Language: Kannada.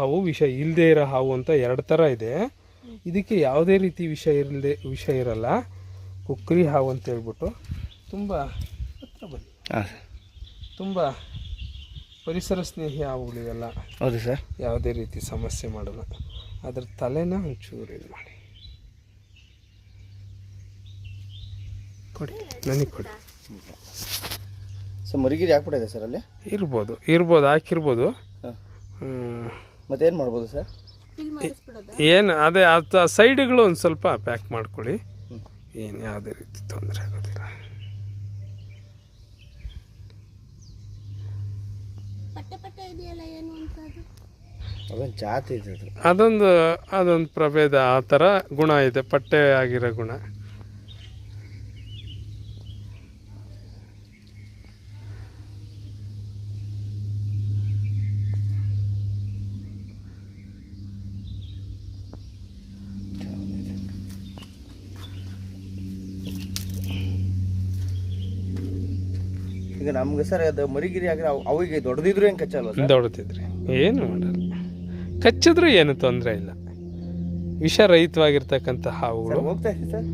ಹಾವು ವಿಷ ಇಲ್ಲದೆ ಇರೋ ಹಾವು ಅಂತ ಎರಡು ಥರ ಇದೆ. ಇದಕ್ಕೆ ಯಾವುದೇ ರೀತಿ ವಿಷ ಇರಲ್ಲ. ಕುಕ್ಕರಿ ಹಾವು ಅಂತ ಹೇಳ್ಬಿಟ್ಟು ತುಂಬ ಹತ್ರ ಬನ್ನಿ. ತುಂಬ ಪರಿಸರ ಸ್ನೇಹಿ ಹಾವುಗಳಿವೆಲ್ಲ. ಹೌದು ಸರ್. ಯಾವುದೇ ರೀತಿ ಸಮಸ್ಯೆ ಮಾಡಲ್ಲ. ಅದ್ರ ತಲೆನ ಒಂಚೂರು ಇದು ಮಾಡಿ ಕೊಡಿ, ನನಗೆ ಕೊಡಿ. ಸೊ ಮರಿಗಿರಿ ಹಾಕ್ಬಿಟ್ಟಿದೆ ಸರ್ ಅಲ್ಲಿ? ಇರ್ಬೋದು ಹಾಕಿರ್ಬೋದು. ಮತ್ತೇನು ಮಾಡ್ಬೋದು ಸರ್? ಏನು ಅದೇ ಆ ಸೈಡ್ಗಳು ಒಂದು ಸ್ವಲ್ಪ ಪ್ಯಾಕ್ ಮಾಡ್ಕೊಳ್ಳಿ. ಏನು ಯಾವುದೇ ರೀತಿ ತೊಂದರೆ ಆಗೋದಿಲ್ಲ. ಅದೊಂದು ಜಾತಿ ಇದೆ. ಅದೊಂದು ಪ್ರಭೇದ, ಆ ಥರ ಗುಣ ಇದೆ, ಪಟ್ಟೆ ಆಗಿರೋ ಗುಣ. ಈಗ ನಮ್ಗೆ ಸರ್ ಅದು ಮರಿಗಿರಿ ಆಗಿರೋ ಅವಿಗೆ ದೊಡ್ಡದಿದ್ರು ಏನು ಕಚ್ಚಲ್ವ ಸರ್? ದೊಡ್ಡದಿದ್ರೆ ಏನು ಮಾಡಲ್ಲ, ಕಚ್ಚಿದ್ರೂ ಏನು ತೊಂದರೆ ಇಲ್ಲ. ವಿಷರಹಿತವಾಗಿರ್ತಕ್ಕಂಥ ಹಾವುಗಳು. ಹೋಗ್ತಾ ಇದೆ ಸರ್.